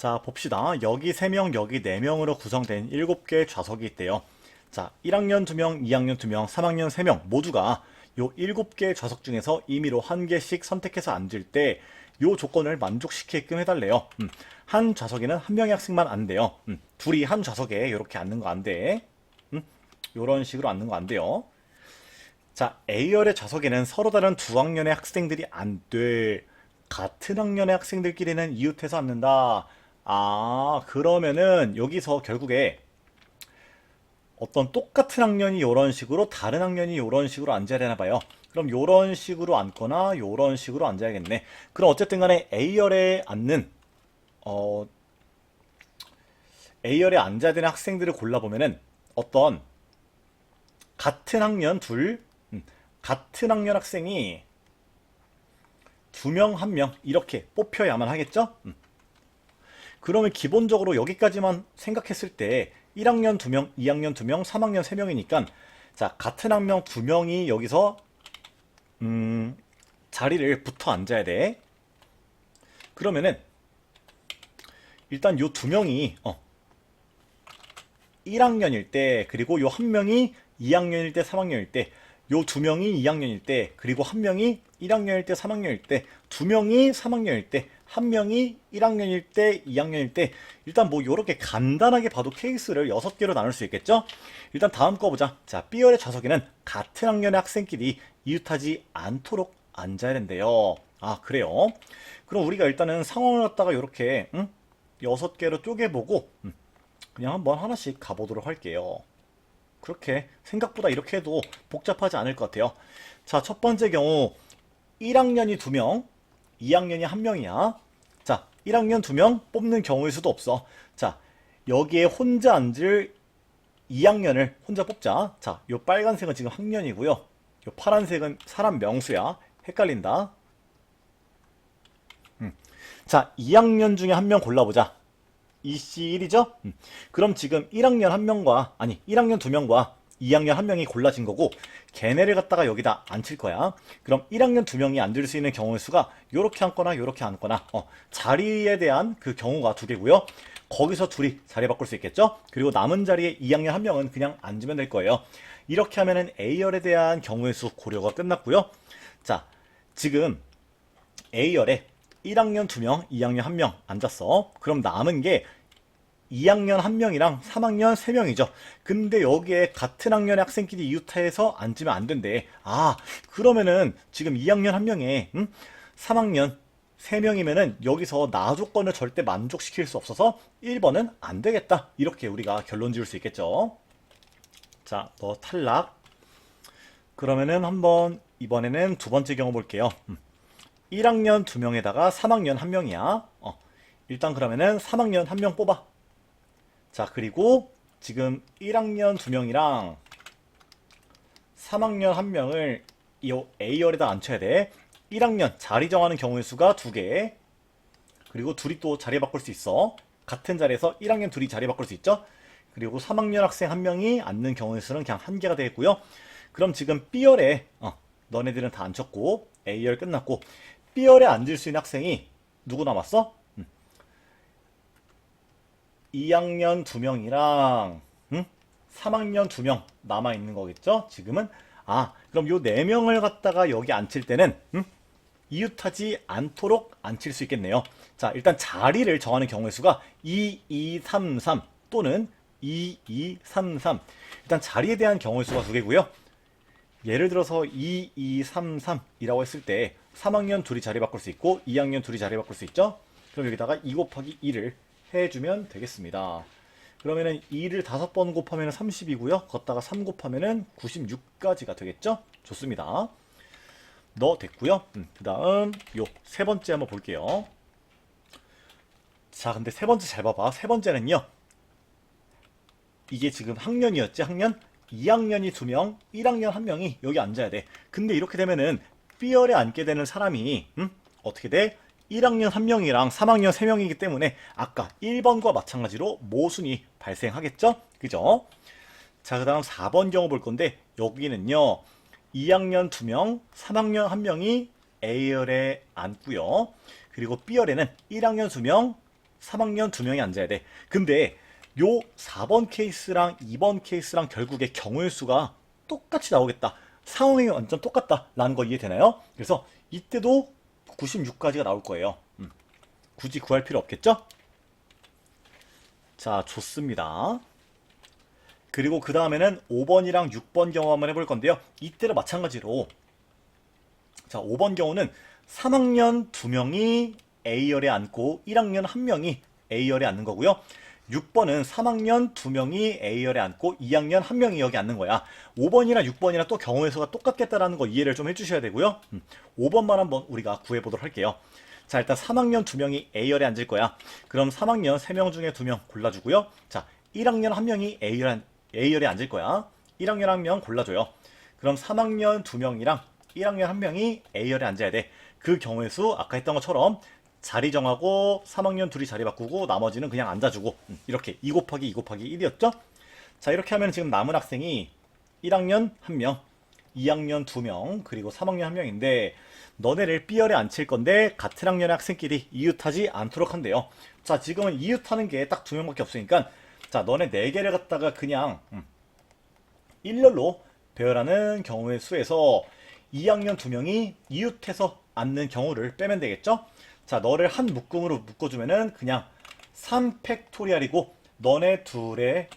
자, 봅시다. 여기 3명, 여기 4명으로 구성된 7개의 좌석이 있대요. 자, 1학년 2명, 2학년 2명, 3학년 3명 모두가 요 7개의 좌석 중에서 임의로 한 개씩 선택해서 앉을 때 요 조건을 만족시키게끔 해달래요. 한 좌석에는 한 명의 학생만 앉대요. 둘이 한 좌석에 이렇게 앉는 거 안 돼. 요런 식으로 앉는 거 안 돼요. 자, A열의 좌석에는 서로 다른 두 학년의 학생들이 안 돼. 같은 학년의 학생들끼리는 이웃해서 앉는다. 아, 그러면은 여기서 결국에 어떤 똑같은 학년이 이런 식으로 다른 학년이 이런 식으로 앉아야 되나 봐요. 그럼 이런 식으로 앉거나 이런 식으로 앉아야겠네. 그럼 어쨌든 간에 A열에 앉는 A열에 앉아야 되는 학생들을 골라보면은 어떤 같은 학년 같은 학년 학생이 2명, 1명 이렇게 뽑혀야만 하겠죠? 그러면 기본적으로 여기까지만 생각했을 때 1학년 2명, 2학년 2명, 3학년 3명이니까 자, 같은 학년 2명이 여기서 자리를 붙어 앉아야 돼. 그러면은 일단 요 2명이 1학년일 때, 그리고 요 1명이 2학년일 때, 3학년일 때, 요 2명이 2학년일 때, 그리고 1명이 1학년일 때, 3학년일 때, 2명이 3학년일 때, 1명이 1학년일 때, 2학년일 때, 일단 뭐 요렇게 간단하게 봐도 케이스를 6개로 나눌 수 있겠죠? 일단 다음 거 보자. 자, B열의 좌석에는 같은 학년의 학생끼리 이웃하지 않도록 앉아야 된대요. 아, 그래요? 그럼 우리가 일단은 상황을 갖다가 요렇게 6개로 쪼개보고 그냥 한번 하나씩 가보도록 할게요. 그렇게 생각보다 이렇게 해도 복잡하지 않을 것 같아요. 자, 첫 번째 경우 1학년이 2명, 2학년이 1명이야. 자, 1학년 2명 뽑는 경우일 수도 없어. 자, 여기에 혼자 앉을 2학년을 혼자 뽑자. 자, 요 빨간색은 지금 학년이고요. 요 파란색은 사람 명수야. 헷갈린다. 자, 2학년 중에 1명 골라보자. EC1이죠? 그럼 지금 1학년 1명과, 아니, 1학년 2명과 2학년 1명이 골라진 거고, 걔네를 갖다가 여기다 앉힐 거야. 그럼 1학년 2명이 앉을 수 있는 경우의 수가 요렇게 앉거나 요렇게 앉거나, 자리에 대한 그 경우가 2개고요. 거기서 둘이 자리 바꿀 수 있겠죠? 그리고 남은 자리에 2학년 1명은 그냥 앉으면 될 거예요. 이렇게 하면은 A열에 대한 경우의 수 고려가 끝났고요. 자, 지금 A열에 1학년 2명, 2학년 1명 앉았어. 그럼 남은 게 2학년 1명이랑 3학년 3명이죠. 근데 여기에 같은 학년의 학생끼리 이웃해서 앉으면 안 된대. 아, 그러면은 지금 2학년 1명에 3학년 3명이면은 여기서 나 조건을 절대 만족시킬 수 없어서 1번은 안 되겠다. 이렇게 우리가 결론 지을 수 있겠죠. 자, 너 탈락. 그러면은 한번 이번에는 두 번째 경우 볼게요. 1학년 2명에다가 3학년 1명이야. 일단 그러면은 3학년 1명 뽑아. 자, 그리고 지금 1학년 2명이랑 3학년 1명을 이 A열에다 앉혀야 돼. 1학년 자리 정하는 경우의 수가 2개. 그리고 둘이 또 자리 바꿀 수 있어. 같은 자리에서 1학년 둘이 자리 바꿀 수 있죠. 그리고 3학년 학생 1명이 앉는 경우의 수는 그냥 1개가 되겠고요. 그럼 지금 B열에 너네들은 다 앉혔고 A열 끝났고 B열에 앉을 수 있는 학생이 누구 남았어? 2학년 2명이랑 3학년 2명 남아있는 거겠죠? 지금은. 아, 그럼 요 4명을 갖다가 여기 앉힐 때는 이웃하지 않도록 앉힐 수 있겠네요. 자, 일단 자리를 정하는 경우의 수가 2, 2, 3, 3 또는 2, 2, 3, 3. 일단 자리에 대한 경우의 수가 2개고요. 예를 들어서 2, 2, 3, 3이라고 했을 때 3학년 둘이 자리 바꿀 수 있고 2학년 둘이 자리 바꿀 수 있죠? 그럼 여기다가 2 곱하기 2를 해주면 되겠습니다. 그러면은 2를 5번 곱하면 30이고요. 걷다가 3 곱하면 96까지가 되겠죠? 좋습니다. 너 됐고요. 그 다음 요 세 번째 한번 볼게요. 자, 근데 세 번째 잘 봐봐. 세 번째는요. 이게 지금 학년이었지? 학년? 2학년이 2명, 1학년 1명이 여기 앉아야 돼. 근데 이렇게 되면은 B열에 앉게 되는 사람이 어떻게 돼? 1학년 1명이랑 3학년 3명이기 때문에 아까 1번과 마찬가지로 모순이 발생하겠죠? 그죠? 자, 그 다음 4번 경우 볼 건데 여기는요. 2학년 2명, 3학년 1명이 A열에 앉고요. 그리고 B열에는 1학년 2명, 3학년 2명이 앉아야 돼. 근데 요 4번 케이스랑 2번 케이스랑 결국에 경우의 수가 똑같이 나오겠다. 상황이 완전 똑같다. 라는 거 이해되나요? 그래서 이때도 96까지가 나올 거예요. 굳이 구할 필요 없겠죠? 자, 좋습니다. 그리고 그 다음에는 5번이랑 6번 경우 한번 해볼 건데요. 이때도 마찬가지로 자, 5번 경우는 3학년 2명이 A열에 앉고 1학년 1명이 A열에 앉는 거고요. 6번은 3학년 2명이 A열에 앉고 2학년 1명이 여기 앉는 거야. 5번이랑 6번이랑 또 경우의 수가 똑같겠다라는 거 이해를 좀 해주셔야 되고요. 5번만 한번 우리가 구해보도록 할게요. 자, 일단 3학년 2명이 A열에 앉을 거야. 그럼 3학년 3명 중에 2명 골라주고요. 자, 1학년 1명이 A열에 앉을 거야. 1학년 1명 골라줘요. 그럼 3학년 2명이랑 1학년 1명이 A열에 앉아야 돼. 그 경우의 수 아까 했던 것처럼 자리 정하고 3학년 둘이 자리 바꾸고 나머지는 그냥 앉아주고 이렇게 2 곱하기 2 곱하기 1이었죠? 자, 이렇게 하면 지금 남은 학생이 1학년 1명, 2학년 2명, 그리고 3학년 1명인데 너네를 B열에 앉힐 건데 같은 학년의 학생끼리 이웃하지 않도록 한대요. 자, 지금은 이웃하는 게 딱 2명밖에 없으니까 자, 너네 4개를 갖다가 그냥 일렬로 배열하는 경우의 수에서 2학년 2명이 이웃해서 앉는 경우를 빼면 되겠죠? 자, 너를 한 묶음으로 묶어주면은 그냥 3팩토리얼이고 너네 둘의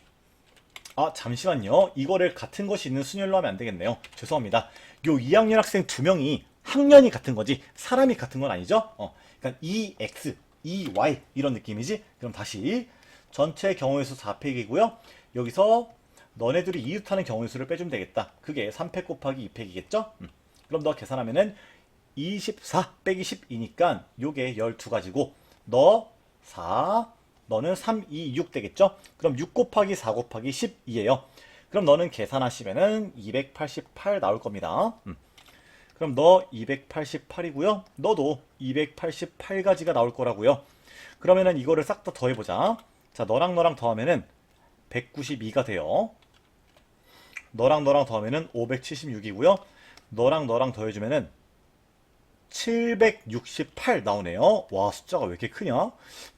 잠시만요. 이거를 같은 것이 있는 순열로 하면 안 되겠네요. 죄송합니다. 요 2학년 학생 2명이 학년이 같은 거지 사람이 같은 건 아니죠? 그러니까 EX, EY 이런 느낌이지? 그럼 다시 전체 경우의 수 4팩이고요. 여기서 너네들이 이웃하는 경우의 수를 빼주면 되겠다. 그게 3팩 곱하기 2팩이겠죠? 그럼 너 계산하면은 24 빼기 12니까 요게 12가지고 너 4, 너는 3, 2, 6 되겠죠? 그럼 6 곱하기 4 곱하기 12예요. 그럼 너는 계산하시면은 288 나올 겁니다. 그럼 너 288이고요. 너도 288가지가 나올 거라고요. 그러면은 이거를 싹 다 더해보자. 자, 너랑 너랑 더하면은 192가 돼요. 너랑 너랑 더하면은 576이고요. 너랑 너랑 더해주면은 768 나오네요. 와, 숫자가 왜 이렇게 크냐?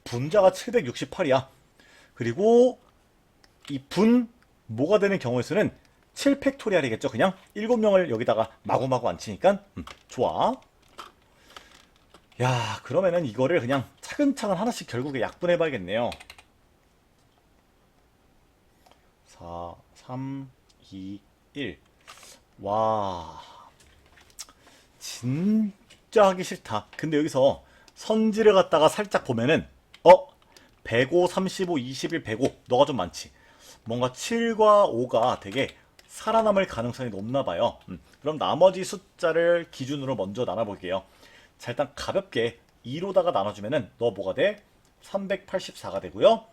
분자가 768이야. 그리고 이 뭐가 되는 경우의 수는 7팩토리얼이겠죠. 그냥 7명을 여기다가 마구마구 앉히니까 좋아. 야, 그러면은 이거를 그냥 차근차근 하나씩 결국에 약분해 봐야겠네요. 4, 3, 2, 1. 와, 진짜 하기 싫다. 근데 여기서 선지를 갖다가 살짝 보면은 105, 35, 21, 105 너가 좀 많지. 뭔가 7과 5가 되게 살아남을 가능성이 높나 봐요. 그럼 나머지 숫자를 기준으로 먼저 나눠볼게요. 자, 일단 가볍게 2로다가 나눠주면은 너 뭐가 돼? 384가 되고요.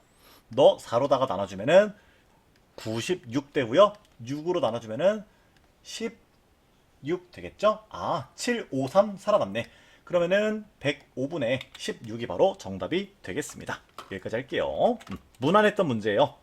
너 4로다가 나눠주면은 96 되고요. 6으로 나눠주면은 16 되겠죠? 7, 5, 3 살아남네. 그러면은 105분의 16이 바로 정답이 되겠습니다. 여기까지 할게요. 무난했던 문제예요.